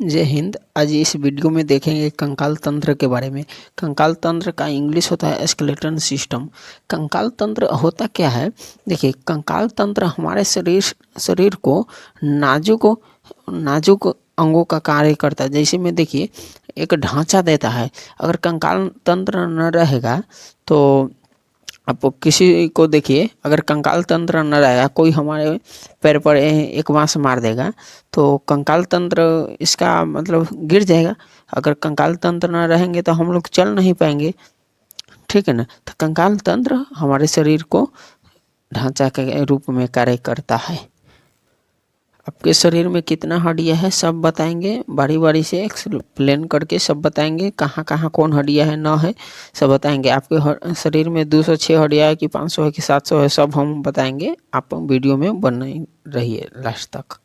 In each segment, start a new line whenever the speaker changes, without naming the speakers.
जय हिंद। आज इस वीडियो में देखेंगे कंकाल तंत्र के बारे में। कंकाल तंत्र का इंग्लिश होता है स्केलेटन सिस्टम। कंकाल तंत्र होता क्या है? देखिए, कंकाल तंत्र हमारे शरीर को नाजुक अंगों का कार्य करता है। जैसे में देखिए, एक ढांचा देता है। अगर कंकाल तंत्र न रहेगा तो आप किसी को देखिए, अगर कंकाल तंत्र न रहेगा, कोई हमारे पैर पर एक बांस मार देगा तो कंकाल तंत्र इसका मतलब गिर जाएगा। अगर कंकाल तंत्र न रहेंगे तो हम लोग चल नहीं पाएंगे, ठीक है ना। तो कंकाल तंत्र हमारे शरीर को ढांचा के रूप में कार्य करता है। आपके शरीर में कितना हड्डियां है सब बताएंगे, बारी बारी से एक्सप्लेन करके सब बताएंगे। कहाँ कहाँ कौन हड्डियां है ना है सब बताएंगे। आपके शरीर में 206 हड्डियां है कि 500 है कि 700 है, सब हम बताएंगे। आप वीडियो में बने रहिए लास्ट तक।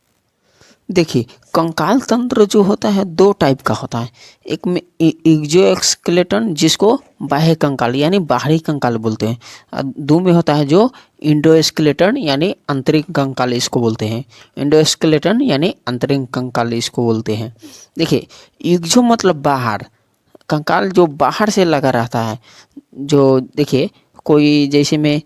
देखिए, कंकाल तंत्र जो होता है दो टाइप का होता है। एक में एक्सोस्केलेटन, जिसको बाह्य कंकाल यानी बाहरी कंकाल बोलते हैं। दो में होता है जो इंडोस्केलेटन यानी आंतरिक कंकाल, इसको बोलते हैं। इंडोस्केलेटन यानी आंतरिक कंकाल इसको बोलते हैं। देखिए, एक्सो मतलब बाहर, कंकाल जो बाहर से लगा रहता है। जो देखिए, कोई जैसे में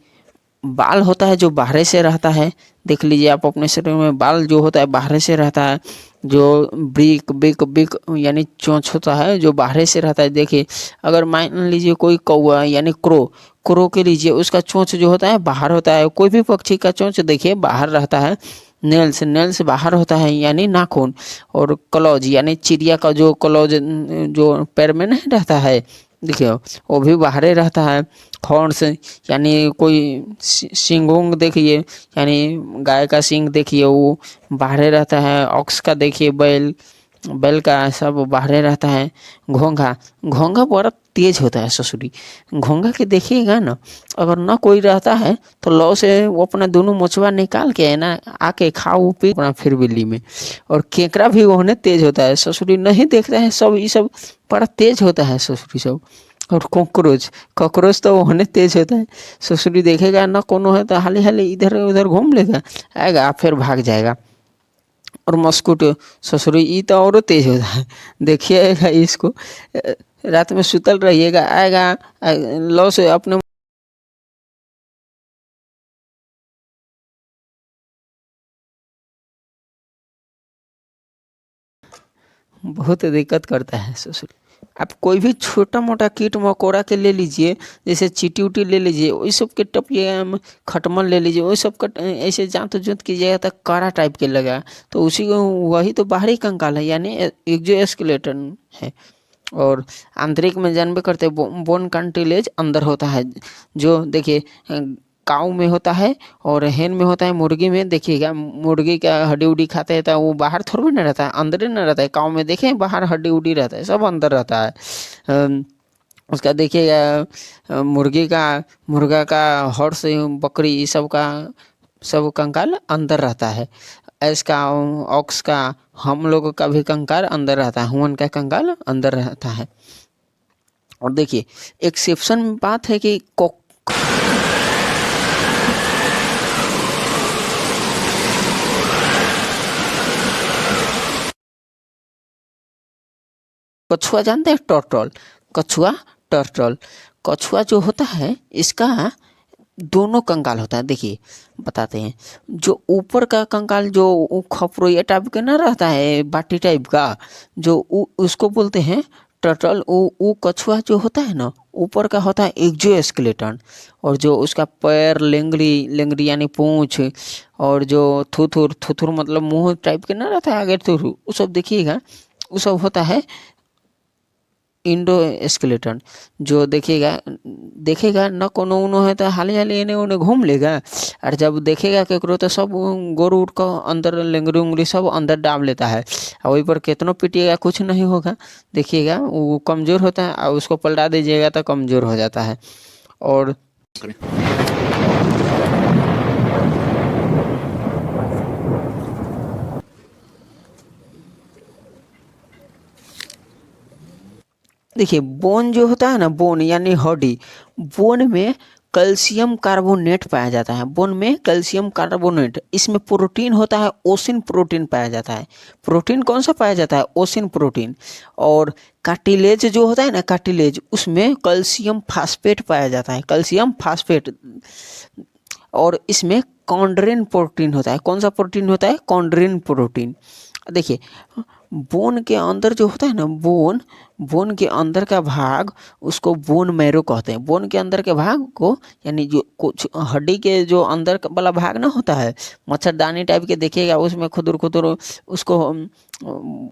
बाल होता है जो बाहर से रहता है। देख लीजिए आप अपने शरीर में बाल जो होता है बाहर से रहता है। जो ब्रिक बिक बिक यानी चोंच होता है जो बाहर से रहता है। देखिए, अगर मान लीजिए कोई कौवा यानी क्रो के लीजिए, उसका चोंच जो होता है बाहर होता है। कोई भी पक्षी का चोंच देखिए बाहर रहता है। नेल्स बाहर होता है यानी नाखून। और क्लॉज यानी चिड़िया का जो क्लॉज जो पैर में नहीं रहता है, देखिए वो भी बाहर रहता है। हॉर्न्स यानी कोई सिंगोंग देखिए, यानी गाय का सिंग देखिए वो बाहर रहता है। ऑक्स का देखिए, बैल का सब बाहर रहता है। घोंघा बड़ा तेज होता है ससुरी। घोंघा के देखिएगा ना, अगर ना कोई रहता है तो लौ से वो अपना दोनों मोचवा निकाल के है ना आके खाओ पी अपना फिर बिल्ली में। और केकड़ा भी होने तेज होता है ससुरी, नहीं देखता है सब, ये सब बड़ा तेज होता है ससुरी सब। और कॉकरोच तो होने तेज होता है। ससुरी देखेगा ना कोनो है तो हाली हाली इधर उधर घूम लेगा, आएगा फिर भाग जाएगा। और मस्कुटो ससुरी ई तो और तेज होता है। देखिएगा इसको, रात में सुतल रहिएगा, आएगा लौ से अपने बहुत दिक्कत करता है ससुर। आप कोई भी छोटा मोटा कीट मकोड़ा के ले लीजिए, जैसे चींटी उटी ले लीजिए, वही सब के टपिए, खटमल ले लीजिए, वही सब का ऐसे जांत जुत कीजिएगा तो काड़ा टाइप के लगा, तो उसी को वही तो बाहरी कंकाल है यानी एक्सोस्केलेटन है। और आंतरिक में जानबे करते बोन कार्टिलेज अंदर होता है। जो देखिए, काऊ में होता है और हेन में होता है। मुर्गी में देखिएगा, मुर्गी का हड्डी उड्डी खाते हैं तो वो बाहर थोड़ा ना रहता है, अंदर ही ना रहता है। काऊ में देखें बाहर हड्डी उड्डी रहता है, सब अंदर रहता है। उसका देखिएगा, मुर्गा का हॉर्स बकरी ये सब का सब कंकाल अंदर रहता है। इसका ऑक्स का, हम लोग का भी कंकाल अंदर रहता है, हुमन का कंकाल अंदर रहता है। और देखिए, एक्सेप्शन बात है कि कछुआ जानते हैं, टर्टल, कछुआ टर्टल। कछुआ जो होता है इसका दोनों कंकाल होता है। देखिए बताते हैं, जो ऊपर का कंकाल जो खपरोया टाइप का ना रहता है, बाटी टाइप का, जो उसको बोलते हैं टर्टल। वो कछुआ जो होता है ना, ऊपर का होता है एक्सोस्केलेटन। और जो उसका पैर, लेंगड़ी लेंगड़ी यानी पूंछ, और जो थुथुर मतलब मुंह टाइप के ना रहता है आगे थुथुर, वो सब देखिएगा, वो सब होता है इंडो स्केलेटन। जो देखेगा न कोनो उनो है तो हाली हाली इन्हें उन्हें घूम लेगा। और जब देखेगा केकरो तो सब गोर उठ का अंदर लेंगड़ी उंगली सब अंदर डाल लेता है। और वहीं पर कितनों पीटिएगा कुछ नहीं होगा। देखिएगा वो कमज़ोर होता है और उसको पलटा दीजिएगा तो कमज़ोर हो जाता है। और देखिए, बोन जो होता है ना, बोन यानी हड्डी, बोन में कैल्शियम कार्बोनेट पाया जाता है। बोन में कैल्शियम कार्बोनेट, इसमें प्रोटीन होता है, ओसिन प्रोटीन पाया जाता है। प्रोटीन कौन सा पाया जाता है? ओसिन प्रोटीन। और कार्टिलेज जो होता है ना, कार्टिलेज, उसमें कैल्शियम फास्फेट पाया जाता है, कैल्शियम फास्फेट। और इसमें कॉन्ड्रिन प्रोटीन होता है। कौन सा प्रोटीन होता है? Chondrin protein. देखिए बोन के अंदर जो होता है ना, बोन के अंदर का भाग, उसको बोन मैरो कहते हैं। बोन के अंदर के भाग को, यानी जो कुछ हड्डी के जो अंदर वाला भाग ना होता है, मच्छरदानी टाइप के देखिएगा, उसमें खुदुर खुदुर, उसको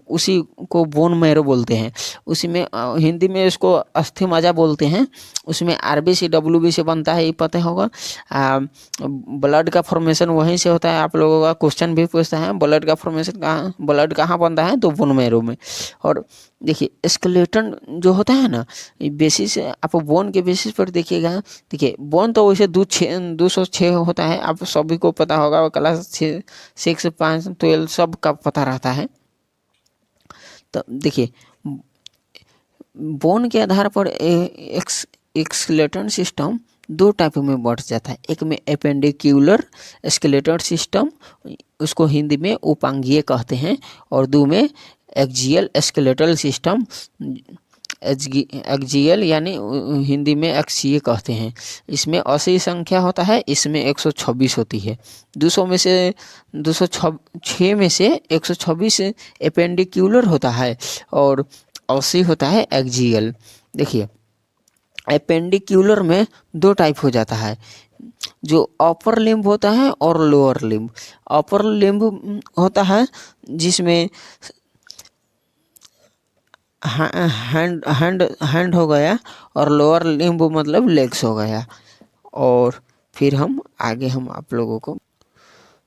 उसी को बोन मैरो बोलते हैं। उसी में हिंदी में उसको अस्थि मज्जा बोलते हैं। उसमें आरबीसी डब्ल्यूबीसी बनता है, ये पता होगा। ब्लड का फॉर्मेशन वहीं से होता है। आप लोगों का क्वेश्चन भी पूछता है ब्लड का फॉर्मेशन कहाँ, ब्लड कहाँ बनता है? तो बोन मैरो में। और देखिए स्केलेटन जो होता है ना, बेसिस, आप बोन के बेसिस पर देखिएगा। देखिए बोन तो वैसे 206 होता है, आप सभी को पता होगा, क्लास 6, 5, 12 सब का पता रहता है। तो देखिए बोन के आधार पर एक स्केलेटन सिस्टम दो टाइप में बढ़ जाता है। एक में एपेंडिक्यूलर स्केलेटन सिस्टम, उसको हिंदी में उपांगीय कहते हैं। और दो में एक्जियल स्केलेटल सिस्टम, एक्जियल यानी हिंदी में अक्षीय कहते हैं। इसमें 80 संख्या होता है, इसमें 126 होती है। 206 में से 126 एपेंडिक्यूलर होता है और 80 होता है एक्जियल। देखिए एपेंडिक्यूलर में दो टाइप हो जाता है, जो अपर लिम्ब होता है और लोअर लिम्ब। अपर लिम्ब होता है जिसमें हैंड हो गया, और लोअर लिम्ब मतलब लेग्स हो गया। और फिर हम आप लोगों को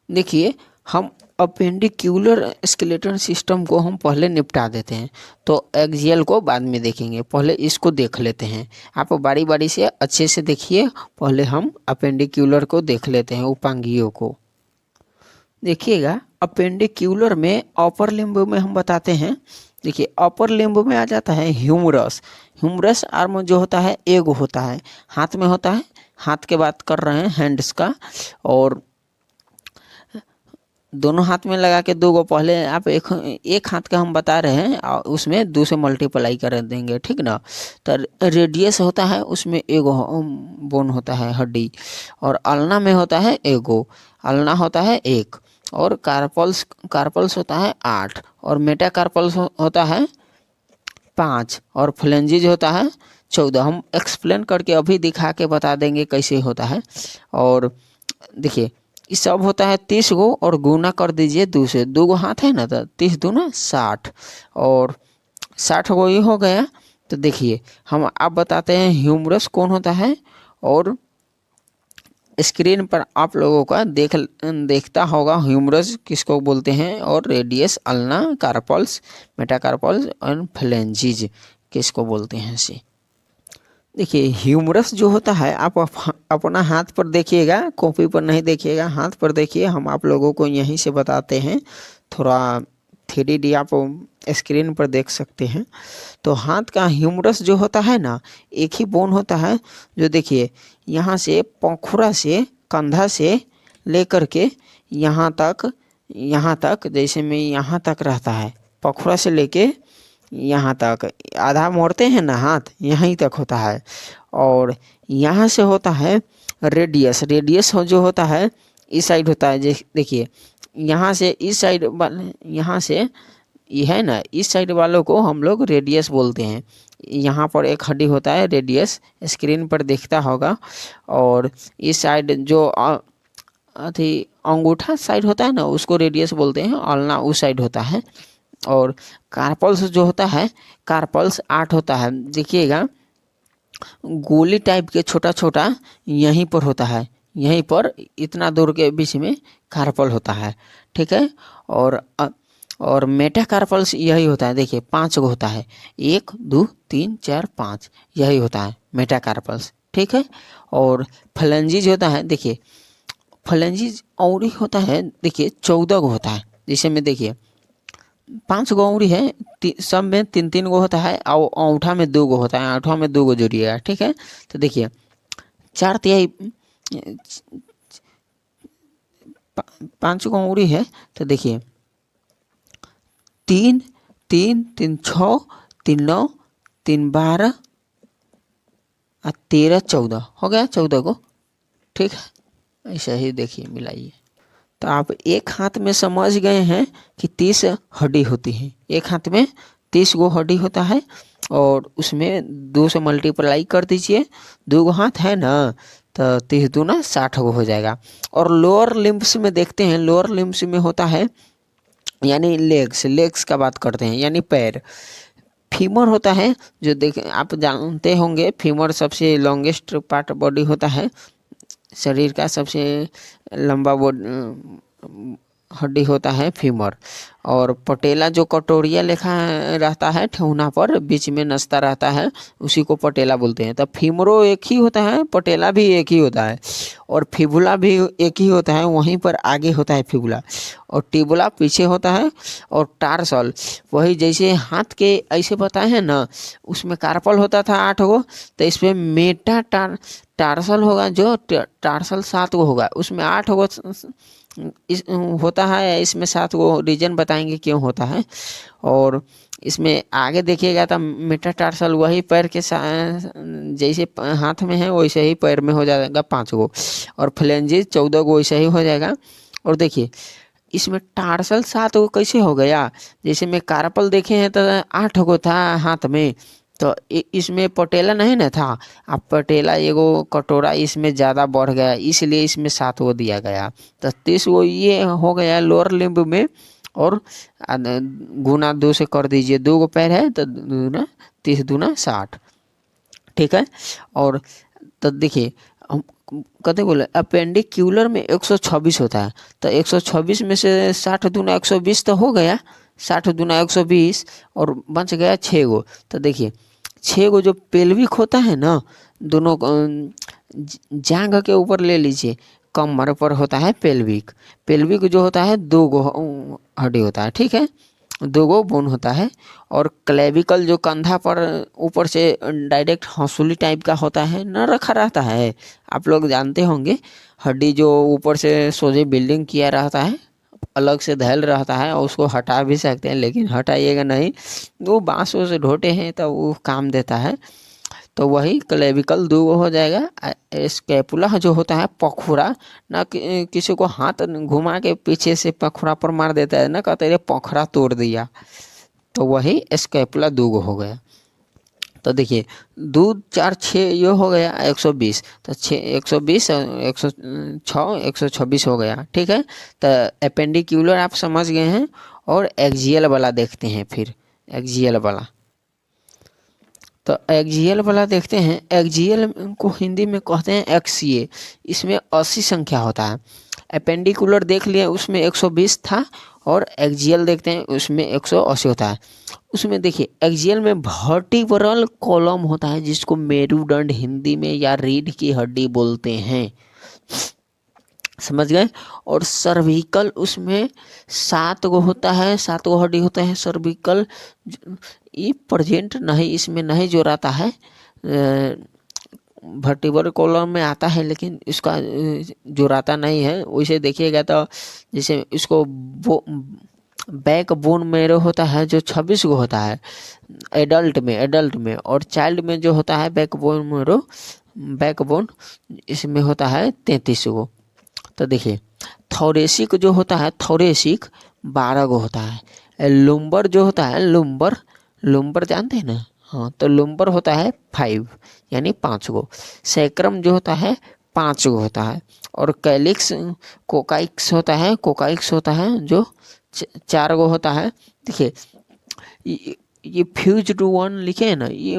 देखिए, हम अपेंडिक्यूलर स्केलेटन सिस्टम को हम पहले निपटा देते हैं, तो एक्सियल को बाद में देखेंगे। पहले इसको देख लेते हैं, आप बारी बारी से अच्छे से देखिए। पहले हम अपेंडिक्यूलर को देख लेते हैं, उपांगियों को देखिएगा। अपेंडिक्यूलर में अपर लिम्ब में हम बताते हैं। देखिए अपर लिम्ब में आ जाता है ह्यूमरस। ह्यूमरस आर्म जो होता है एगो होता है, हाथ में होता है। हाथ के बात कर रहे हैं, हैंड्स का। और दोनों हाथ में लगा के दो गो, पहले आप एक हाथ का हम बता रहे हैं, और उसमें 2 से मल्टीप्लाई कर देंगे, ठीक ना। तो रेडियस होता है, उसमें एगो बोन होता है, हड्डी। और अल्ना में होता है एगो, अल्ना होता है 1। और कार्पल्स होता है 8। और मेटाकार्पल्स होता है 5। और फ्लेंजिज होता है 14। हम एक्सप्लेन करके अभी दिखा के बता देंगे कैसे होता है। और देखिए ये सब होता है 30 गो, और गुना कर दीजिए 2 से। 2 गो हाथ है ना, तो 30 दूना 60, और 60 गो ये हो गया। तो देखिए हम आप बताते हैं ह्यूमरस कौन होता है। और स्क्रीन पर आप लोगों का देखता होगा ह्यूमरस किसको बोलते हैं, और रेडियस, अल्ना, कार्पल्स, मेटाकार्पल्स और फ्लेंजिज किसको बोलते हैं से। देखिए ह्यूमरस जो होता है, आप अपना हाथ पर देखिएगा, कॉपी पर नहीं देखिएगा, हाथ पर देखिए। हम आप लोगों को यहीं से बताते हैं, थोड़ा 3D आप स्क्रीन पर देख सकते हैं। तो हाथ का ह्यूमरस जो होता है ना, एक ही बोन होता है, जो देखिए यहाँ से पंखुरा से, कंधा से लेकर के यहाँ तक जैसे में यहाँ तक रहता है, पंखुरा से लेके यहाँ तक, आधा मोड़ते हैं ना हाथ, यहीं तक होता है। और यहाँ से होता है रेडियस। रेडियस जो होता है इस साइड होता है। देखिए यहाँ से इस साइड, यहाँ से ये है ना, इस साइड वालों को हम लोग रेडियस बोलते हैं। यहाँ पर एक हड्डी होता है रेडियस, स्क्रीन पर दिखता होगा। और इस साइड जो अथी अंगूठा साइड होता है ना, उसको रेडियस बोलते हैं। अल्ना उस साइड होता है। और कार्पल्स जो होता है, कार्पल्स 8 होता है। देखिएगा गोली टाइप के छोटा छोटा यहीं पर होता है, यहीं पर इतना दूर के बीच में कार्पल होता है, ठीक है। और मेटाकार्पल्स यही होता है। देखिए 5 गो होता है, 1 2 3 4 5, यही होता है मेटाकार्पल्स, ठीक है। और फ्लेंजिज होता है, देखिए फ्लेंजिज और होता है, देखिए 14 गो होता है। जैसे में देखिए 5 गो उंगली है, सब में 3 गो होता है, और औंठा में 2 गो होता है, आठवां में 2 गो जोड़िएगा, ठीक है। तो देखिए 4/3 5 को उंगली है तो देखिए 3 3 3 6 3 9 3 12 और 13 14 हो गया 14 को। ठीक है, ऐसा ही देखिए मिलाइए। तो आप एक हाथ में समझ गए हैं कि 30 हड्डी होती है, एक हाथ में 30 गो हड्डी होता है और उसमें 2 से मल्टीप्लाई कर दीजिए, 2 गो हाथ है ना तो 30 दूना 60 गो हो जाएगा। और लोअर लिम्ब्स में देखते हैं, लोअर लिम्ब्स में होता है यानी लेग्स का बात करते हैं यानी पैर। फीमर होता है जो देख आप जानते होंगे, फीमर सबसे लॉन्गेस्ट पार्ट बॉडी होता है, शरीर का सबसे लंबा हड्डी होता है फीमर। और पटेला जो कटोरिया लेखा रहता है ठेहुना पर बीच में नसता रहता है, उसी को पटेला बोलते हैं। तो फीमरो एक ही होता है, पटेला भी एक ही होता है और फिबुला भी एक ही होता है, वहीं पर आगे होता है फिबुला और टिबुला पीछे होता है। और टार्सल वही जैसे हाथ के ऐसे बताए हैं ना, उसमें कार्पल होता था 8 गो, तो इसमें मेटा टार्सल होगा, जो टार्सल 7 गो होगा, उसमें 8 गो इस होता है, इसमें 7 गो रीजन बताएंगे क्यों होता है। और इसमें आगे देखिएगा तो मेटाटार्सल वही पैर के जैसे हाथ में है वैसे ही पैर में हो जाएगा 5 गो, और फ्लेंजेस 14 गो वैसे ही हो जाएगा। और देखिए इसमें टार्सल 7 गो कैसे हो गया, जैसे मैं कार्पल देखे हैं तो 8 गो था हाथ में, तो इसमें पटेला नहीं ना था, अब पटेला एगो कटोरा इसमें ज़्यादा बढ़ गया इसलिए इसमें 7 गो दिया गया। तो 30 गो ये हो गया लोअर लिम्ब में। और गुना 2 से कर दीजिए, 2 गो पैर है तो दूना 30 दूना 60। ठीक है, और तो देखिए हम कहते बोले अपेंडिक्यूलर में 126 होता है, तो 126 में से 60 दूना 120 तो हो गया, 60 दूना 120 और बच गया 6 गो। तो देखिए 6 गो जो पेल्विक होता है ना, दोनों जांघ के ऊपर ले लीजिए, कमर पर होता है पेल्विक। पेल्विक जो होता है 2 गो हड्डी होता है, ठीक है, 2 गो बोन होता है। और क्लेविकल जो कंधा पर ऊपर से डायरेक्ट हंसुली टाइप का होता है न रखा रहता है, आप लोग जानते होंगे, हड्डी जो ऊपर से सोजे बिल्डिंग किया रहता है, अलग से धैल रहता है और उसको हटा भी सकते हैं, लेकिन हटाइएगा नहीं, वो बाँसों से ढोटे हैं तो वो काम देता है। तो वही क्लेविकल 2 गो हो जाएगा। स्कैपुला जो होता है पखुरा, ना किसी को हाथ घुमा के पीछे से पखुरा पर मार देता है ना, कहते हैं पखुरा तोड़ दिया, तो वही स्कैपुला 2 गो हो गया। तो देखिए 2 4 6 ये हो गया 120, तो 6 120 106 126 हो गया। ठीक है, तो एपेंडिक्यूलर आप समझ गए हैं। और एक्सियल वाला देखते हैं, फिर एक्सियल वाला, तो एक्सियल वाला देखते हैं। एक्सियल को हिंदी में कहते हैं एक्सीए, इसमें 80 संख्या होता है। एपेंडिकुलर देख लिए उसमें 120 था, और एक्सियल देखते हैं उसमें 180 होता है। उसमें देखिए एक्सियल में वर्टिब्रल कॉलम होता है जिसको मेरुदंड हिंदी में या रीढ़ की हड्डी बोलते हैं, समझ गए। और सर्विकल उसमें 7 गो होता है, 7 गो हड्डी होता है सर्विकल, ये प्रेजेंट नहीं इसमें नहीं जोड़ाता है, वर्टिब्रल कॉलम में आता है लेकिन इसका जोड़ाता नहीं है। वैसे देखिएगा तो जैसे इसको बैक बोन मेरो होता है जो 26 गो होता है एडल्ट में, और चाइल्ड में जो होता है back bone marrow, back bone इसमें होता है 33 गो। तो देखिए थोरेसिक जो होता है, थोरेसिक 12 गो होता है। लुम्बर जो होता है, लुम्बर जानते हैं ना, हाँ, तो लुम्बर होता है 5 यानी 5 गो। सैक्रम जो होता है 5 गो होता है। और कैलिक्स कोकाइक्स होता है जो 4 गो होता है। देखिए ये फ्यूज टू वन लिखे हैं ना, ये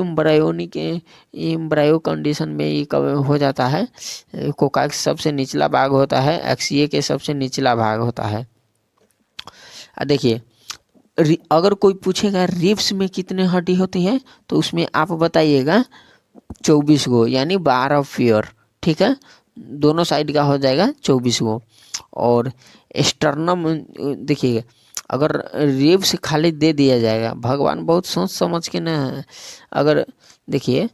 एम्ब्रायो कंडीशन में ये कब हो जाता है। कोकाइक्स सबसे निचला भाग होता है, एक्सिए के सबसे निचला भाग होता है। देखिए अगर कोई पूछेगा रिब्स में कितने हड्डी होती है, तो उसमें आप बताइएगा 24 गो यानी 12 पेयर। ठीक है, दोनों साइड का हो जाएगा 24 गो। और स्टर्नम देखिएगा, अगर रिब्स खाली दे दिया जाएगा, भगवान बहुत सोच समझ के ना, अगर देखिए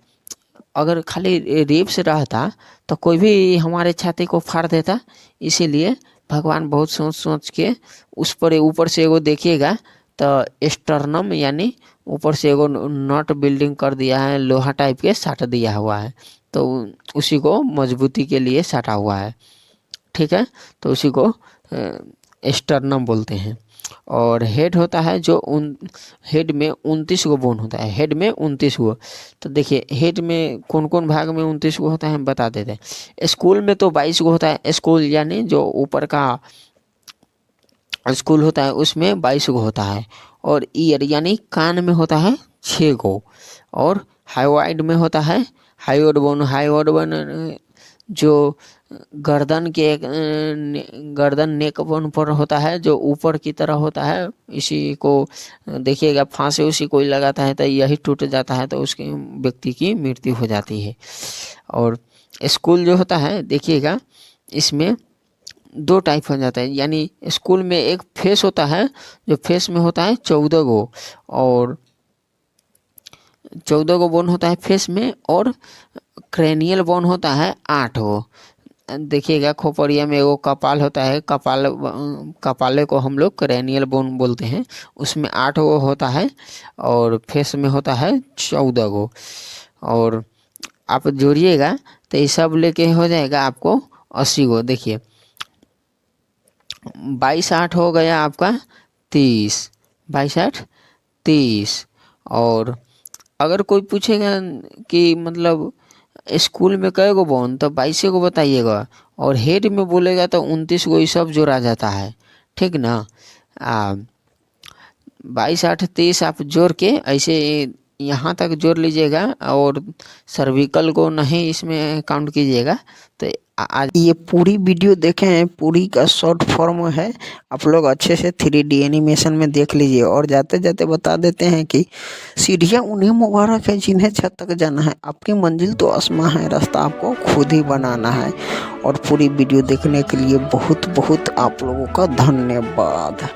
अगर खाली रेप से रहता तो कोई भी हमारे छाती को फाड़ देता। इसीलिए भगवान बहुत सोच सोच के उस पर ऊपर से एगो देखिएगा तो स्टर्नम यानी ऊपर से एगो नट बिल्डिंग कर दिया है, लोहा टाइप के साट दिया हुआ है, तो उसी को मजबूती के लिए साटा हुआ है। ठीक है, तो उसी को स्टर्नम बोलते हैं। और हेड होता है जो हेड में 29 गो बोन होता है, हेड में 29 गो। तो देखिए हेड में कौन कौन भाग में 29 गो होता है हम बता देते हैं। स्कूल में तो 22 गो होता है, स्कूल यानी जो ऊपर का स्कूल होता है उसमें 22 गो होता है। और ईयर यानी कान में होता है 6 गो। और हाइवाइड में होता है हाइयोड बोन जो गर्दन नेक बोन पर होता है, जो ऊपर की तरह होता है। इसी को देखिएगा फांसी उसी कोई लगाता है तो यही टूट जाता है, तो उसके व्यक्ति की मृत्यु हो जाती है। और स्कूल जो होता है देखिएगा इसमें 2 टाइप हो जाता है, यानी स्कूल में एक फेस होता है जो फेस में होता है 14 गो, और 14 गो बोन होता है फेस में, और क्रेनियल बोन होता है 8 गो। देखिएगा खोपड़िया में एगो कपाल होता है, कपाले को हम लोग क्रेनियल बोन बोलते हैं, उसमें 8 गो होता है, और फेस में होता है 14 गो। और आप जोड़िएगा तो ये सब लेके हो जाएगा आपको 80 गो। देखिए 22 8 हो गया आपका 30, 22 8 30। और अगर कोई पूछेगा कि मतलब स्कूल में कै गो बोन, तो 22 गो बताइएगा, और हेड में बोलेगा तो 29 गो, ये सब जोड़ा जाता है। ठीक ना। 22 8 30 आप जोड़ के ऐसे यहाँ तक जोड़ लीजिएगा, और सर्विकल को नहीं इसमें काउंट कीजिएगा। तो आज
ये पूरी वीडियो देखें हैं, पूरी का शॉर्ट फॉर्म है, आप लोग अच्छे से 3D एनिमेशन में देख लीजिए। और जाते जाते बता देते हैं कि सीढ़ियाँ उन्हें मुबारक है जिन्हें छत तक जाना है, आपकी मंजिल तो आसमां है, रास्ता आपको खुद ही बनाना है। और पूरी वीडियो देखने के लिए बहुत बहुत आप लोगों का धन्यवाद।